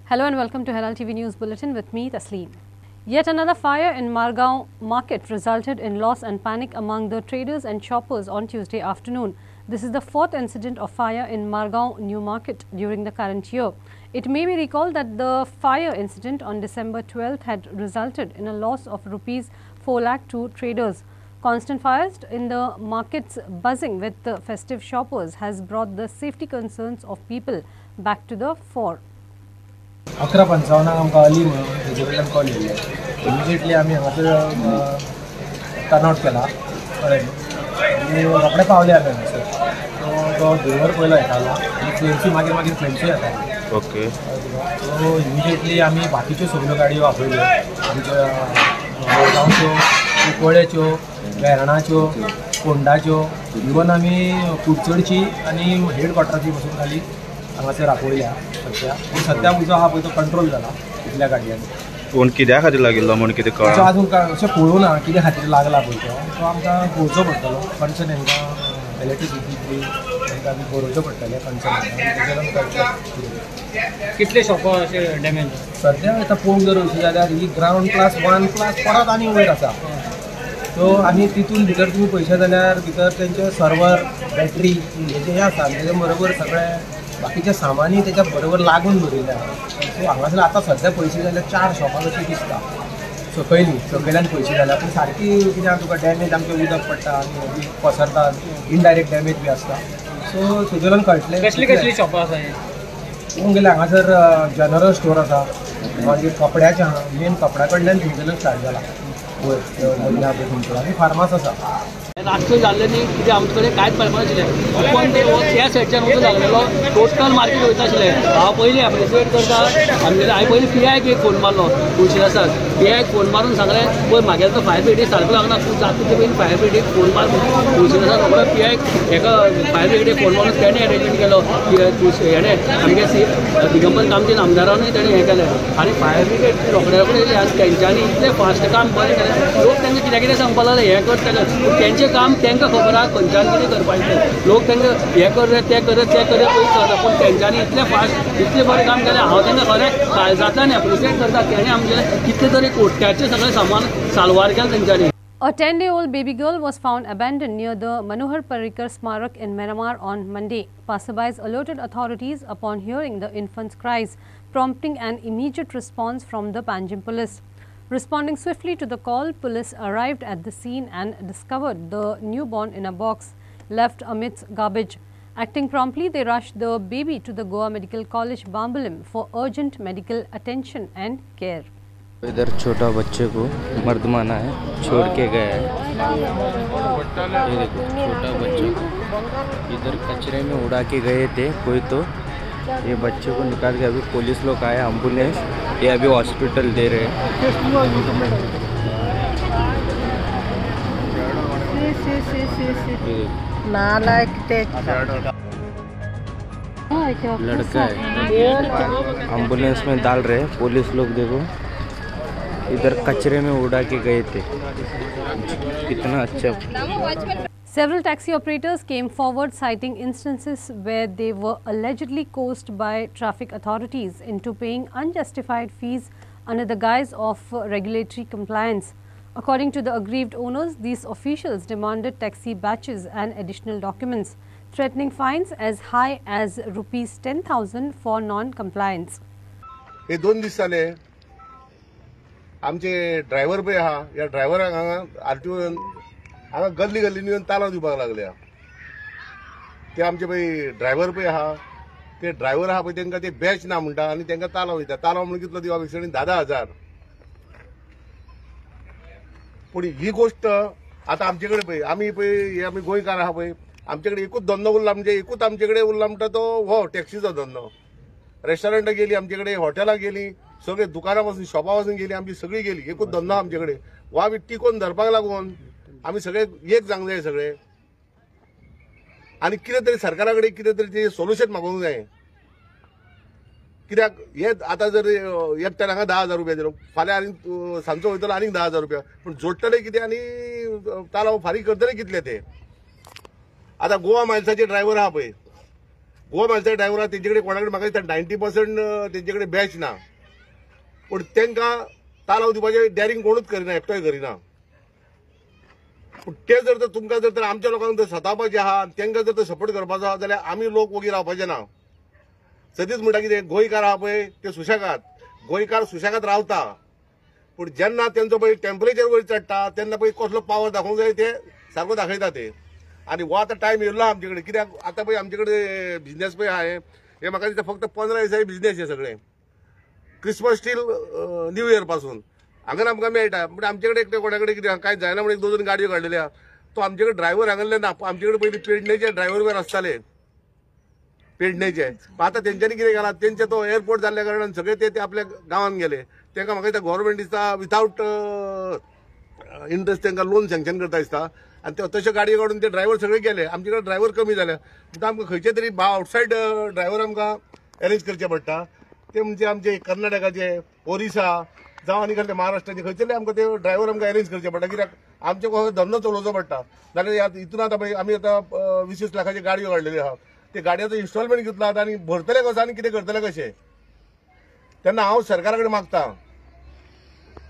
Hello and welcome to Herald TV News Bulletin with me, Tasleen. Yet another fire in Margaon market resulted in loss and panic among the traders and shoppers on Tuesday afternoon. This is the fourth incident of fire in Margaon New Market during the current year. It may be recalled that the fire incident on December 12th had resulted in a loss of rupees 4 lakh to traders. Constant fires in the markets buzzing with the festive shoppers has brought the safety concerns of people back to the fore. 11:55 आमकां अली म्हणून तेजे कडल्यान call येयले. Immediately आमी हांगासर turn out केला आनी रोखडे पावले आमी हांगासर. तो ड्रायव्हर पयलो येतालो आनी फ्लेम्सी मागीर फ्लेम्सूय येताली. ओके. सो इमिजिएटली आमी बाकीच्यो सगळ्यो गाडयो आपयल्यो आमच्या मडगांवच्यो, कुंकळ्ळेच्यो, वेर्णाच्यो, फोंडाच्यो, इवन आमी कुडचडची आनी हेडक्वॉर्टराची बसून खाली हांगासर आपयल्या. सध्या उजो आहा पळय तो कंट्रोल जाला इतल्या गाडयांनी. कोण कित्या खातीर लागिल्लो म्हण कितें तो कळ्ळां? अजून अशें पळोवं ना कित्या खातीर लागला पळय तो आमकां पळोवचो पडटलो. कन्सर्न हांकां इलेक्ट्रिसिटी तांकां आमी बरोवचें पडटलें कन्सर्न. कितले शॉपां अशे डॅमेज? सध्या आतां पळोवंक जर वयशी जाल्यार ही ग्रावंड क्लास 1 क्लास परत आनी वयर आसा. सो आनी तितून भितर तुमी पळयशे जाल्यार भितर तेंचे सर्वर, बॅटरी हेजे आसा. तेजे बरोबर सगळें बाकीचे सामानूय त्याच्या बरोबर लागून दवरिल्ले आसा. सो हांगासर आतां सध्या पळयशी जाल्यार 4 शॉपां कशी दिसता सकयल्यान पळयशी जाल्यार. पूण सारकी कित्याक तुका डॅमेज आमचें उदक पडटा आनी पसरता, इनडायरेक्ट डॅमेज बी आसता. सो तेजेल्यान कळटलें कसली शॉपां आसा हे? पळोवंक गेल्यार हांगासर जनरल स्टोर आसा, मागीर कपड्याचें आहा. मेन कपड्या कडल्यान थंयच्यान स्टार्ट जाला वयर आनी फार्मास आसा. रातचो जाल्ले न्ही कितें आमचे कडेन कांयच कळपाक नाशिल्लें. पण त्या सायडच्यान वचून लागलेलो टोटल मार्केट वयता आशिल्लें. हांव पयलीं एप्रिशिएट करता आमगेले. हांवें पयलीं पियाक एक फोन मारलो तुळशीदासाक. पियाक फोन मारून सांगलें पळय म्हागेलो तो फायर ब्रिगेडीक सारको लागना, तूं जाता ते पयलीं फायर ब्रिगेडीक फोन मार. तुळशीदासाक रोखडो पियाक एका फायर ब्रिगेडीक फोन मारून तेणें अरेंजमेंट केलो. हेणें आमगे दिगंबर कामतीन आमदारानूय तेणें हें केलें आनी फायर ब्रिगेड रोखडे येयली. आनी तेंच्यांनी इतलें फास्ट काम बरें केलें. लोक तांकां कितें कितें सांगपाक लागले हें कर तें कर. पूण तेंचें काम तांकां खबर आहा खंयच्यान कितें करपाचें. लोक तांकां हें कर रे तें कर रे तें कर रे पयलीं सांगता. पूण तेंच्यांनी इतलें फास्ट इतलें बरें काम केलें. हांव तांकां खरें काळजांतल्यान एप्रिशिएट करता. तेणें आमचें कितलें तरी कोट्याचें सगळें सामान साल्वार केलें तेंच्यांनी. A 10-day-old baby girl was found abandoned near the Manohar Parrikar Smarak in Miramar on Monday. Passerbys alerted authorities upon hearing the infant's cries, prompting an immediate response from the Panjim police. Responding swiftly to the call, police arrived at the scene and discovered the newborn in a box left amidst garbage. Acting promptly, they rushed the baby to the Goa Medical College, Bambalim for urgent medical attention and care. इधर छोटा बच्चे को मर्दमाना है छोड़ के गया है. ये देखो छोटा बच्चे को इधर कचरे में उड़ा के गए थे कोई. तो ये बच्चे को निकाल के अभी पुलिस लोग आए, एम्बुलेंस ये अभी हॉस्पिटल दे रहे हैं. लड़का है एम्बुलेंस में डाल रहे हैं पुलिस लोग. देखो इधर कचरे में उड़ा के गए थे. कितना अच्छा. Several taxi operators came forward citing instances where they were allegedly coerced by traffic authorities into paying unjustified fees under the guise of regulatory compliance. According to the aggrieved owners, these officials demanded taxi batches and additional documents, threatening fines as high as rupees 10,000 for non-compliance. हे 2 दीस जाले आमचे driver पळय आहा ह्या ड्रायव्हराक हांगा RTO हांगा गल्ली येवन तालाव दिवपाक लागल्या. ते आमचे पळय ड्रायव्हर पळय आहा ते ड्रायव्हर आहा पळय तांकां ते बॅच ना म्हणटा आनी तांकां तालाव दिता. तालाव म्हणून कितलो दिवप दिसता 10,000. पूण ही गोष्ट आतां आमचे कडेन पळय आमी गोंयकार आहा पळय आमचे कडेन एकूच धंदो उरला म्हणजे एकूच आमचे कडेन उरला म्हणटा तो हो टॅक्सीचो धंदो. रेस्टॉरंटां गेली आमचे कडेन, हॉटेलां गेली, सगळे दुकानां पासून शॉपां पासून गेली आमची सगळी गेली. एकूच धंदो आमचे कडेन. वा बी टिकोवन धरपाक लागून आमी सगळे एक जावंक जाय सगळे. आनी कितें तरी सरकारा कडेन कितें तरी ते सोल्युशन मागूंक जाय. कित्याक हे आतां जर एकट्यान हांगा 10,000 रुपया दिलो, फाल्यां आनी सांजचो वयतलो आनीक 10,000 रुपया. पूण जोडटले कितें आनी तालाव फारीक करतले कितले ते. आतां गोवा मायल्साचे ड्रायव्हर आहा पळय गोवा मालचा ड्रायव्हर तेंचे कोणाकडे म्हाका दिसता 90% तेंचे बॅच ना, पूण तांकां तालाव दिवपाचे डॅरिंग कोणूच करिना, एकटोय करिना. पूण ते जर तुमकां जर आमच्या लोकांक जर सतावपाचे आहा, तांकां जर सपोर्ट करपाचो आहा जाल्यार आमी लोक वोगी रावपाचे ना. सदींच म्हणटा कितें, गोंयकार आहा पळय ते सुशेगाद, गोंयकार सुशेगाद रावता, पूण जेन्ना तेंचो पळय टेम्परेचर वयर चडटा तेन्ना पळय कसलो पावर दाखोवंक जाय ते सारको दाखयता ते. आनी हो आतां टायम येयल्लो आमचे कडेन, कित्याक आतां पळय आमचे कडेन बिझनेस पळय आहा हे म्हाका दिसता फक्त 15 दिसांचे बिझनेस हे सगळे, क्रिसमस टील न्यू इयर पासून हांगा आमकां मेळटा. पूण आमचे कडेन एकटे कोणा कडेन कितें कांय जायना म्हणून 1-2 गाडयो काडलेल्या. तो आमचे कडेन ड्रायव्हर हांगले ना, आमचे कडेन पयलीं पेडणेचे ड्रायव्हर वयर आसताले, पेडणेचे. आता तेंच्यांनी कितें केलां, तेंचे तो एअरपोर्ट जाल्ल्या कारणान सगळे ते आपल्या गांवांत गेले. तांकां म्हाका दिसता गव्हर्नमेंट दिसता विथआउट इंट्रस्ट तांकां लोन सँक्शन करता दिसता, आनी तश्यो गाडयो काडून ते ड्रायव्हर सगळे गेले. आमचे कडेन ड्रायव्हर कमी जाले, म्हणटा आमकां खंयचे तरी आउटसायड ड्रायव्हर आमकां अरेंज करचे पडटा. ते म्हणजे आमचे कर्नाटकाचे, ओरिसा जावं आनी खंयचे महाराष्ट्राचे खंयचे आमकां ते ड्रायव्हर आमकां अरेंज करचे पडटा, कित्याक आमचे धंदो चलोवचो पडटा. जाल्यार हितून आतां पळय आमी आतां 20-20 लाखाची गाडयो काडलेल्यो आहा, ते गाडयांचो इन्स्टॉलमेंट घेतलो आतां आनी भरतले कसो आनी कितें करतले कशें. तेन्ना हांव सरकारा कडेन मागता,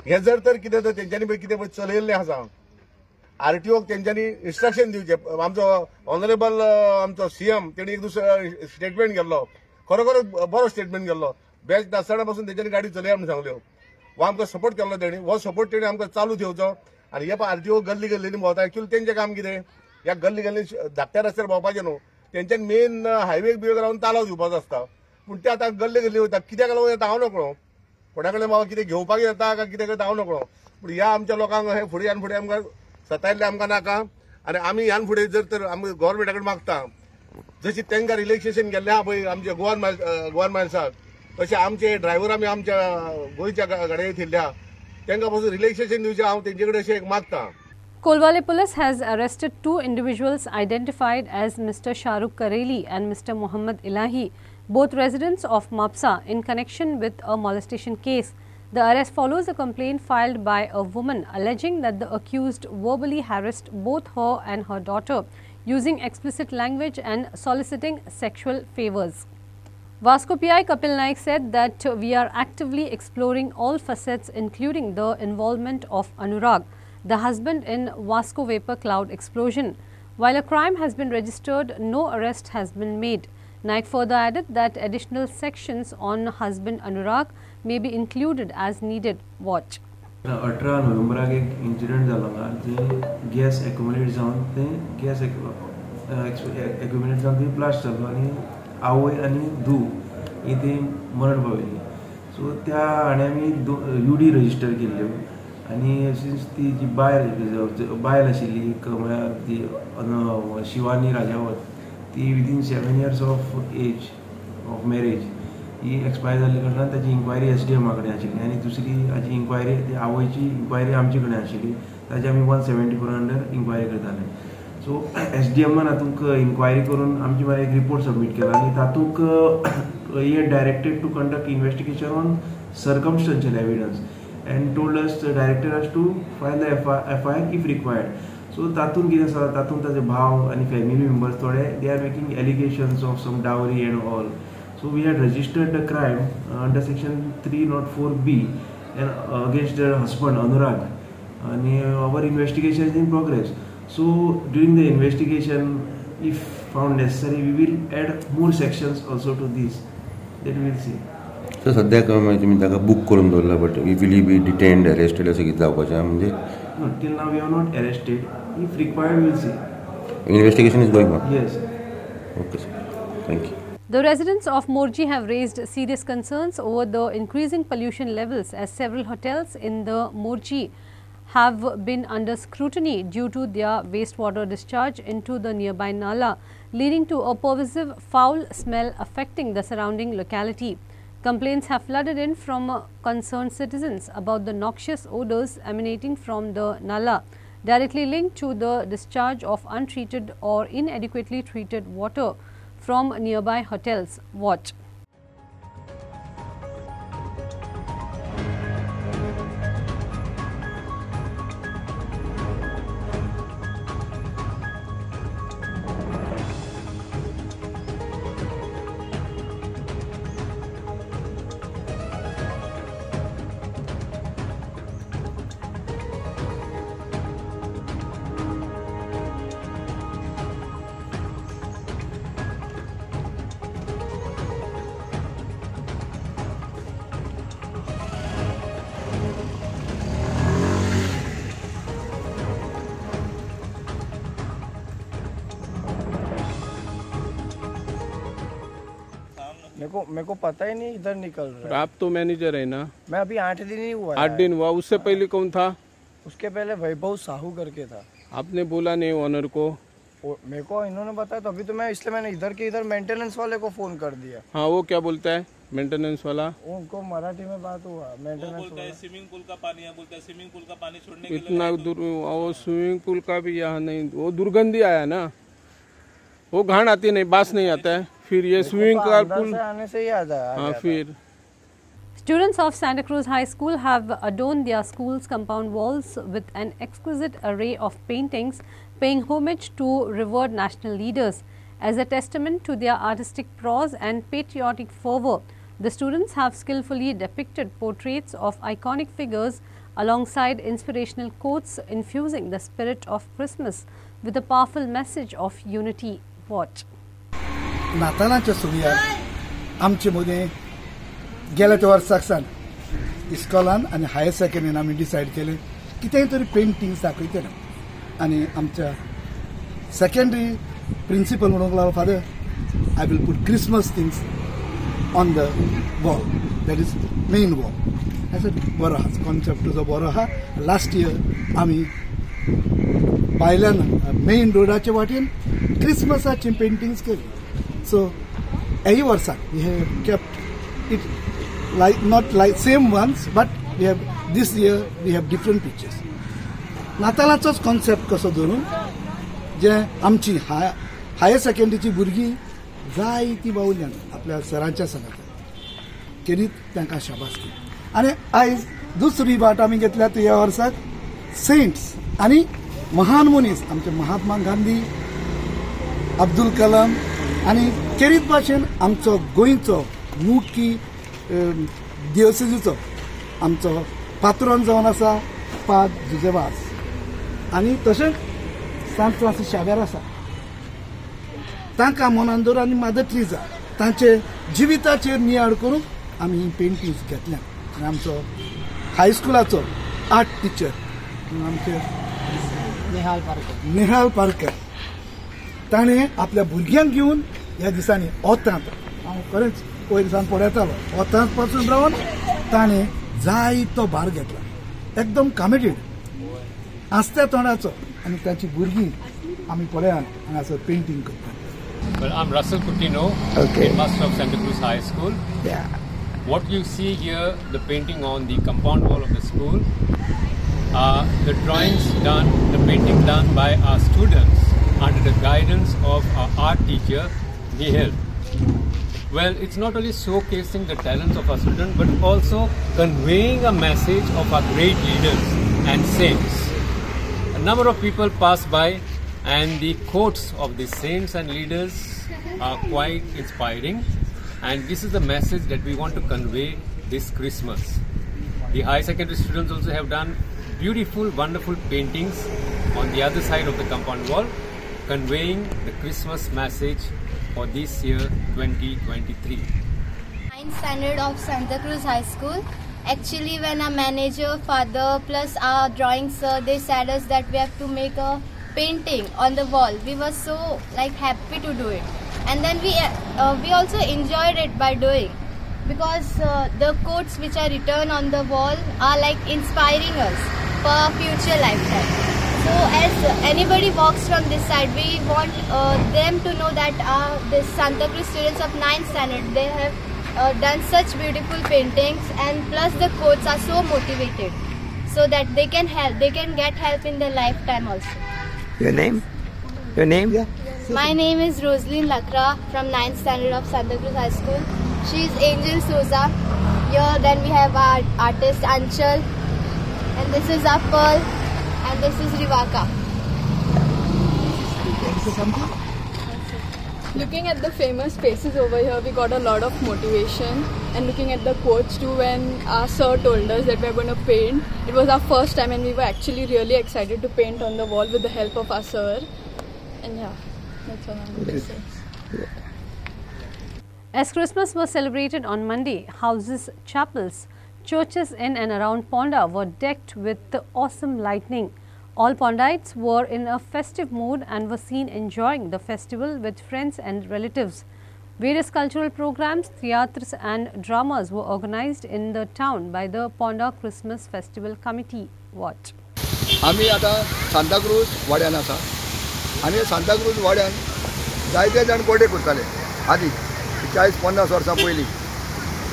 हे जर तर कितें तर तेंच्यांनी पळय कितें पळय चलयल्लें आसा, आरटीओक तेंच्यांनी इन्स्ट्रक्शन दिवचे. आमचो ऑनरेबल आमचो सीएम तेणी एक दुसरो स्टेटमेंट केल्लो, खरोखर बरो स्टेटमेंट केल्लो, बॅच नासतना पासून तेंच्यांनी गाडी चलया म्हणून सांगल्यो. हो आमकां सपोर्ट केल्लो तेणी, हो सपोर्ट तेणी आमकां चालू ठेवचो. आनी हे आरटीओ गल्ली गल्लींनी भोंवता, एक्चुअली तेंचें काम कितें, ह्या गल्ली गल्ली धाकट्या रस्त्यार भोंवपाचें न्हू, तेंच्यान मेन हायवे बिवे रावन तालाव दिवपाचो आसता. पूण ते आतां गल्ली गल्ली वयता, कित्याक लागून येता हांव नकळो, कोणा कडेन बाबा कितें घेवपाक येता काय कितें करता हांव नकळो. पूण ह्या आमच्या लोकांक हे फुडें आनी फुडें आमकां सतायल्ले आमकां नाका. आनी आमी ह्यान फुडें जर तर आमी गव्हर्नमेंटा कडेन मागता, जशी तांकां रिलॅक्सेशन केल्लें आहा पळय आमच्या गोवन मायल्साक, तशें आमचे ड्रायव्हर आमी आमच्या गोंयच्या गाडये येयल्ल्या तांकां पासून रिलॅक्सेशन दिवचें हांव तेंचे कडेन अशें मागता. Kolwale police has arrested 2 individuals identified as Mr. Shahrukh Kareli and Mr. Muhammad Ilahi, both residents of Mapsa, in connection with a molestation case. The arrest follows a complaint filed by a woman alleging that the accused verbally harassed both her and her daughter, using explicit language and soliciting sexual favors. Vasco PI Kapil Naik said that we are actively exploring all facets, including the involvement of Anurag, the husband in Vasco vapor cloud explosion. While a crime has been registered, no arrest has been made. Naik further added that additional sections on husband Anurag may be included as needed. Watch. 18 नोव्हेंबराक एक incident जालो हांगा, जे gas accumulate जावन ते gas accumulate जावन थंय blast जालो आनी आवय आनी धूव ही ती मरण पावली. सो त्या हाणें आमी UD रजिस्टर केल्ल्यो आनी सिन्स ती जी बायल आशिल्ली म्हळ्यार ती शिवानी राजावत, ती within 7 years of age of marriage ही एक्सपायर जाल्ले कारणान ताची इन्क्वायरी SDM कडेन आशिल्ली आनी दुसरी हाची इन्क्वायरी ती आवयची इन्क्वायरी आमचे कडेन आशिल्ली, ताची आमी 174 अंडर इन्क्वायरी करताले. सो SDMन हातूंक इन्क्वायरी करून आमची मागीर एक रिपोर्ट सबमीट केला आनी तातूंक हे directed to conduct investigation on circumstantial evidence and told us the director has to file the FIR if required. So तातूंत कितें आसा, तातूंत ताजे भाव आनी फॅमिली मेंबर्स थोडे they are making allegations of some dowry and all. So we had registered the crime under section 304B and against their husband Anurag, and our investigation is in progress. So during the investigation, if found necessary, we will add more sections also to this. That we will see. So सद्याक तुमी ताका book करून दवरला, but will he be detained arrested अशें कितें जावपाचें म्हणजे till now we have not arrested. If required, we will see. Investigation is going on. Yes. Okay, sir. Thank you. The residents of Morji have raised serious concerns over the increasing pollution levels, as several hotels in the Morji have been under scrutiny due to their wastewater discharge into the nearby Nala, leading to a pervasive foul smell affecting the surrounding locality. Complaints have flooded in from concerned citizens about the noxious odours emanating from the Nala, directly linked to the discharge of untreated or inadequately treated water from nearby hotels. Watch. मेरे को पता ही नहीं इधर निकल रहा है। आप तो मैनेजर है ना? मैं अभी 8 दिन ही हुआ। 8 दिन हुआ। उससे पहले कौन था? उसके पहले वैभव साहू करके था। आपने बोला नहीं ओनर को? मेरे को इन्होंने बताया तो अभी तो मैं इसलिए मैंने इधर के इधर मेंटेनेंस वाले को फोन कर दिया। हाँ, वो क्या बोलता है मेंटेनेंस वाला? उनको मराठी में बात हुआ। मेंटेनेंस बोलता है स्विमिंग पूल का पानी है, बोलता है स्विमिंग पूल का पानी छोड़ने के लिए इतना दूर वो स्विमिंग पूल का भी यहाँ नहीं, वो दुर्गंधी आया ना, वो घाण आती नहीं, बास नहीं आता है। फिर ये स्विमिंग पूल आने से ही आ जाए। हाँ फिर Students of Santa Cruz High School have adorned their school's compound walls with an exquisite array of paintings paying homage to revered national leaders. As a testament to their artistic prowess and patriotic fervour, the students have skillfully depicted portraits of iconic figures alongside inspirational quotes infusing the spirit of Christmas with a powerful message of unity. Watch. नाताळाच्या सुरयार आमचे मदें गेल्या त्या वर्साक सावन इस्कॉलान आनी higher सेकंडरीन आमी decide केलें कितेंय तरी पेंटिंग्स दाखयतले आनी आमच्या सेकंडरी प्रिंसिपल म्हणूंक लागलो father I will put Christmas things on the wall that is main wall I said बरो आहा कॉन्सेप्ट तुजो बरो आहा लास्ट इयर आमी भायल्यान मेन रोडाचे वाटेन क्रिसमसाची पेंटिंग्स केली सो एही वर्साक we have kept it like not like same ones but we have this year we have different pictures. नाताळाचोच कॉन्सेप्ट कसो धरून जे आमची हायर सेकंडरीची भुरगीं जाय ती बावल्यान आपल्या सरांच्या सांगात केलीत तांकां शाबासकी आनी आयज दुसरी वाट आमी घेतल्या ह्या वर्साक सेंट्स आनी महान मनीस आमचे महात्मा गांधी अब्दुल कलाम आनी केरीत भाशेन आमचो गोंयचो मुख्य दियोसेसीचो आमचो पात्रोन जावन आसा पाद जुजेवास आनी तशेंच सांत फ्रांसीस शावेर आसा तांकां मनान दवर आनी मदर ट्रिजा तांचे जिविताचेर नियाळ करून आमी ही पेंटिंग्स घेतल्या आनी आमचो हायस्कुलाचो आर्ट टिचर आमचे नेहाल पारकर ताणें आपल्या भुरग्यांक घेवन ह्या दिसांनी ओतांत हांव खरेंच पयलीसान पळयतालो ओतांत पासून रावन ताणें जायतो भार घेतला एकदम कमिटेड आस्त्या तोंडाचो आनी ताची भुरगीं आमी पळयात हांगासर पेंटिंग करतात. Well, I'm Russell Coutinho, headmaster of Santa Cruz High School. What you see here, the painting on the compound wall of the school, the drawings done, the painting done by our students under the guidance of our art teacher, Nihal. Well, it's not only showcasing the talents of our students, but also conveying a message of our great leaders and saints. A number of people pass by, and the quotes of the saints and leaders are quite inspiring. And this is the message that we want to convey this Christmas. The high secondary students also have done beautiful, wonderful paintings on the other side of the compound wall, conveying the Christmas message for this year 2023. 9th standard of Santa Cruz High School. Actually, when our manager, father, plus our drawing sir, they said us that we have to make a painting on the wall. We were so happy to do it, and then we also enjoyed it by doing, because the quotes which are written on the wall are inspiring us for our future lifetime. So as anybody walks from this side, we want them to know that the Santa Cruz students of 9th standard, they have done such beautiful paintings, and plus the quotes are so motivated, so that they can get help in their lifetime also. Your name? Your name? My name is Rosaline Lakra from 9th standard of Santa Cruz High School. She is Angel Souza. Here then we have our artist Anchal, and this is our Pearl, and this is Rivaka. Looking at the famous faces over here, we got a lot of motivation, and looking at the quotes too, when our sir told us that we are going to paint, it was our first time and we were actually really excited to paint on the wall with the help of our sir. And yeah, that's all I'm going to say. As Christmas was celebrated on Monday, houses, chapels, churches in and around Ponda were decked with awesome lightning. All Pondites were in a festive mood and were seen enjoying the festival with friends and relatives. Various cultural programs, theatres and dramas were organized in the town by the Ponda Christmas Festival Committee. Watch. आम्ही आता सांताक्रूज वाड्यान आसा आनी सांताक्रूज वाड्यान जायते जाण गोडे करताले आदी 40-50 वर्सां पयलीं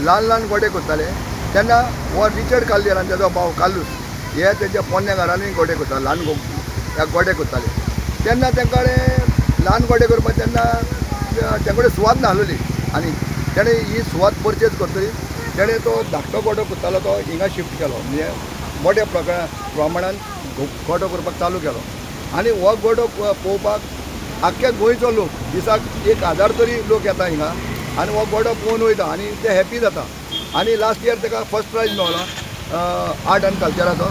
ल्हान ल्हान गोडे करताले तेन्ना हो रिचर्ड काल्देर आनी तेजो भाव कालूस हे तेंच्या पोन्न्या घरांनी गोडे करताले ल्हान गोडे करताले तेन्ना तेंका ल्हान गोडे करपाक तेन्ना ते कडेन सुवात नासलोली आनी तेणें ही सुवात परचेज करतली तेणें तो धाकटो गोडो करतालो तो हिंगा शिफ्ट केलो म्हणजे मोठ्या प्रमाणान गोडो करपाक चालू केलो आनी हो गोडो पळोवपाक आख्ख्या गोंयचो लोक दिसाक 1000 तरी लोक येता हिंगा आनी हो गोडो पळोवन वयता आनी ते हॅपी जाता आनी लास्ट इयर ताका फर्स्ट प्रायज मेळ्ळो आर्ट एंड कल्चराचो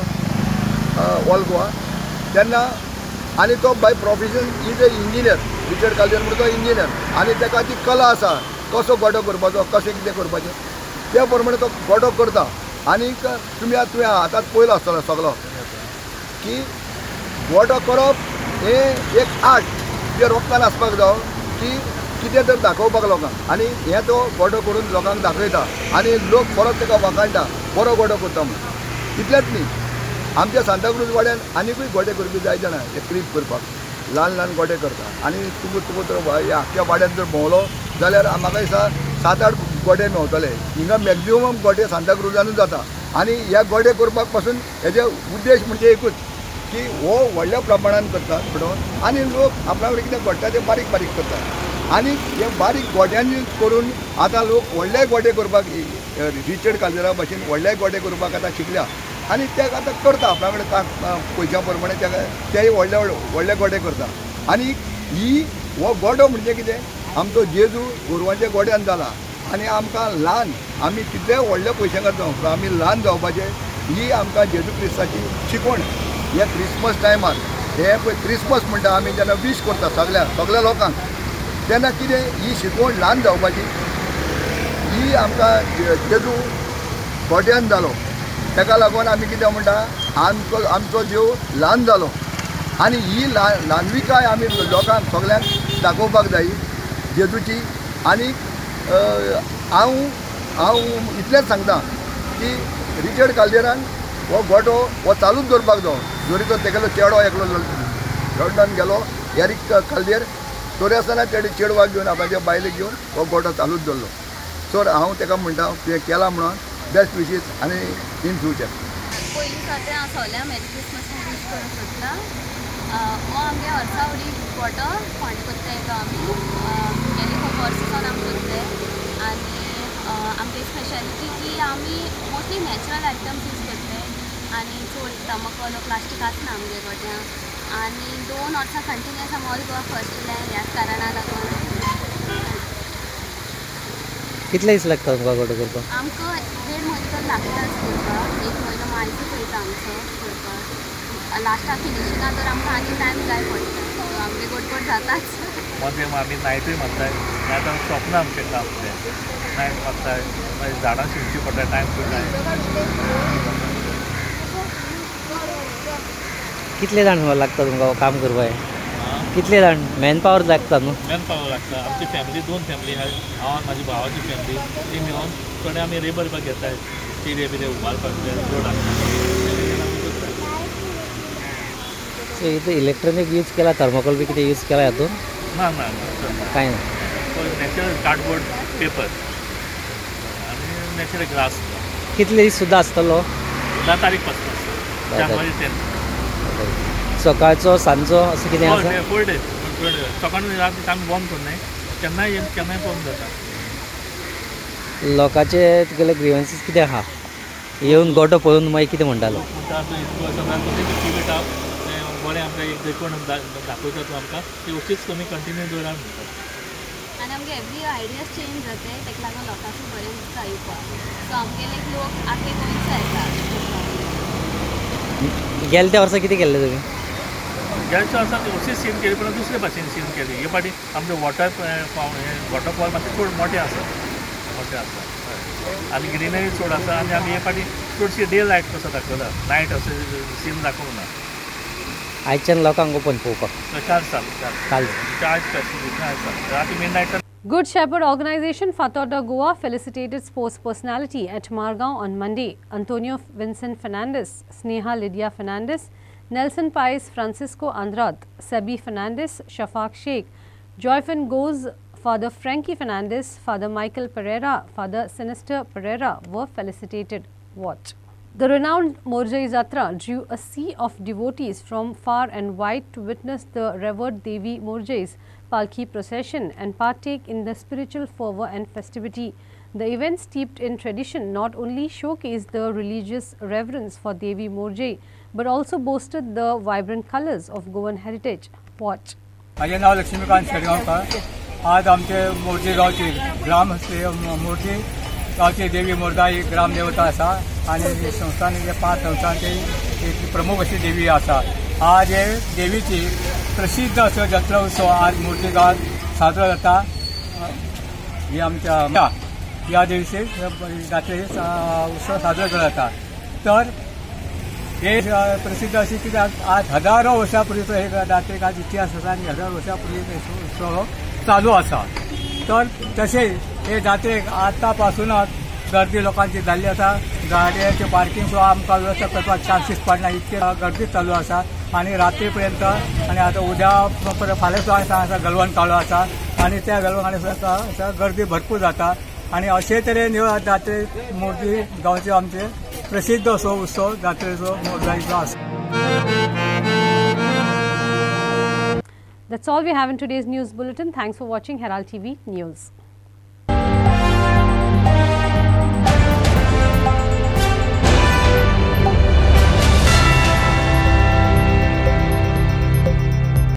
ऑल गोवा तेन्ना आनी तो by profession is a engineer Richard काल्देर म्हणटा तो इंजिनियर आनी ताका ती कला आसा कसो गोडो करपाचो कशें कितें करपाचें त्या प्रमाणे तो गोडो करता आनीक तुमी आतां पयलो आसतलो सगलो की गोडो करप हें एक आर्ट जे रोखतान आसपाक जाय की कितें तर दाखोवपाक लोकांक आनी हें तो गोडो करून लोकांक दाखयता आनी लोक परत ताका वखाणटा बरो गोडो करता म्हणून इतलेंच न्ही आमच्या सांताक्रूज वाड्यान आनीकूय गोडे करपी जाय जाणा हे क्रीप करपाक ल्हान ल्हान गोडे करता आनी तुका तर आख्ख्या वाड्यान जर भोंवलो जाल्यार म्हाका दिसता 7-8 गोडे मेवतले हिंगा मॅक्झिमम गोडे सांताक्रूजानूच जाता आनी ह्या गोडे करपाक पासून हेजे उद्देश म्हणजे एकूच की हो व्हडल्या प्रमाणान करता म्हणून आनी लोक आपणा कडेन कितें घडटा ते बारीक बारीक करता आनी हे बारीक गोड्यांनी करून आतां लोक व्हडले गोडे करपाक रिचर्ड काल्देरा भाशेन व्हडले गोडे करपाक आतां शिकल्या आनी ते आतां करता आपणा कडेन पयशा प्रमाणे तेय व्हडले गोडे करता आनी हो गोडो म्हणजे कितें आमचो जेजू गोरवांच्या गोड्यान जाला आनी आमकां ल्हान आमी कितले व्हडले पयशांकार जावं आमी ल्हान जावपाचे ही आमकां जेजू क्रिस्ताची शिकवण हे क्रिसमस टायमार हे पळय क्रिसमस म्हणटा आमी जेन्ना वीश करता सगळ्या लोकांक तेन्ना कितें ही शिकवण ल्हान जावपाची ही आमकां जेजू गोड्यान जालो ताका लागून आमी कितें म्हणटा आमचो देव ल्हान जालो आनी ही ल्हानविकाय आमी लोकांक सगळ्यांक दाखोवपाक जाय जेजूची आनी हांव इतलेंच सांगता की रिचर्ड काल्देरान हो गोडो हो चालूच दवरपाक जाय जरी तो तेगेलो चेडो एकलो लंडन गेलो एरिक काल्देर तरी आसतना तेणे चेडवाक घेवन आपणाच्या बायलेक घेवन हो गोडो चालूच दवरलो सो हांव ताका म्हणटा तुवें केला म्हणून बेस्ट विशीस आनी इन फ्युचर पयलीं सारकें हांव सगळ्यांक मेरी क्रिसमस वीश करूंक सोदता हो आमगे वर्सावडी गोडो फोंड करता आमी गेली खूब वर्सां सावन आमी करता आनी आमची स्पेशालिटी की आमी मोस्टली नॅचरल आयटम्स यूज करता आनी चड धमकलो प्लास्टीक आसना आमगे गोड्यांक आनी 2 वर्सां कंटिन्युअस आमी ऑल गोवा फर्स्ट येयलें ह्याच कारणाक लागून कितले दीस लागता तुमकां गोडो करपाक आमकां 1.5 म्हयनो तर लागताच करपाक 1 म्हयनो मायजूच वयता आमचो करपाक लास्टाक फिनिशिंगा तर आमकां आनी टायम जाय पडटा आमगे गोडगोड जाताच मध्ये आमी नायटूय मारताय नायटान सोंपना आमचें काम तें नायट मारताय मागीर झाडां शिंवची पडटा टायम टू टायम कितले जाण लागता तुमकां काम करपाक कितले जाण मॅन पावर लागता न्हू मॅन पावर लागता आमची फॅमिली 2 फॅमिली आहा हांव आनी म्हाजी भावाची फॅमिली ती मेळोन थोडे आमी रेबर करपाक घेताय चिरे बिरे उबारपाक रोड सो इथे इलेक्ट्रॉनिक यूज केला थर्मोकोल बी कितें यूज केला हातून ना कांय ना नॅचरल कार्डबोर्ड पेपर आनी नॅचरल ग्लास कितले दीस सुद्दां आसतलो 10 तारीख पासून जानेवारी 10 सकाळचो सांजो असं कितें आसा फूल डे सकाळी रात आमी बॉम्ब करनाय केन्नाय बॉम्ब जाता लोकांचे तुगेले ग्रिवन्सीस कितें आहा येवन गोडो पळोवन मागीर कितें म्हणटालो बरें आमकां एक देखून दाखयता तूं आमकां ती अशीच तुमी कंटिन्यू दवरा म्हणटा आनी आमगे एवरी आयडियाज चेंज जाताय ताका लागून लोकांक बरें दिसता येवपाक सो आमगेले लोक आख्खे गोंयचे येता गेल्या त्या वर्सा कितें केल्लें तुमी गेल्या वर्सा अशीच सीन केली पूण दुसरे भाशेन सीन केली हे फाटी आमचे वॉटरफॉल मातशे चड मोठे आसा आनी ग्रिनरी चड आसा आनी आमी हे फाटी चडशी डे लायट कसो दाखयला नायट असो सीन दाखोवंक ना आयच्यान लोकांक ओपन पळोवपाक चार राती mid नायटान Good Shepherd Organization Fatorda Goa felicitated sports personality at Margao on Monday. Antonio Vincent Fernandes, Sneha Lydia Fernandes, Nelson Pais Francisco Andrade, Sebi Fernandes, Shafaq Sheikh, Joyfin Goes, Father Frankie Fernandes, Father Michael Pereira, Father Sinister Pereira were felicitated. Watch. The renowned Morjai Jatra drew a sea of devotees from far and wide to witness the revered Devi Morjai's Palki procession and partake in the spiritual fervour and festivity. The event, steeped in tradition, not only showcased the religious reverence for Devi Morjai but also boasted the vibrant colours of Goan heritage. Watch. माझे नाव लक्ष्मीकांत शेडगांवकर. आज आमचे मोर्जे गावची ग्राम मोर्जे गावची देवी मोरजा ही ग्रामदेवता आसा आणि संस्थान 5 संस्थांची एक प्रमुख अशी देवी आसा. आज हे देवीची प्रसिद्ध असो जत्रा उत्सव आज मोर्जे गावात साजरो जाता. ही आमच्या या दिवशी जात्रे उत्सव साजरो केला जाता. तर हे प्रसिद्ध अशी कित्याक आज हजारो वर्षांपूर्वीचो हे जात्रेक आज इतिहास आसा आणि हजारो वर्षांपूर्वी उत्सव चालू आसा. तर तशेंच हे जात्रेक आतां पासूनच गर्दी लोकांची जाल्ली आसा. गाडयांचे पार्किंग सुद्दां आमकां व्यवस्था करपाक चान्सीस पडना इतके गर्दी चालू आसा आणि रात्री पर्यंत आणि आता उद्या फाल्यां सुद्दां हांगा गलवण काळो आसा आणि त्या गलवणाक सुद्दां गर्दी भरपूर जाता आणि अशे तरेन ह्यो जात्रे मोर्जी गांवचे आमचे प्रसिद्ध असो उत्सव जात्रेचो मोरजाईचो आसा. That's all we have in today's news bulletin. Thanks for watching Herald TV News.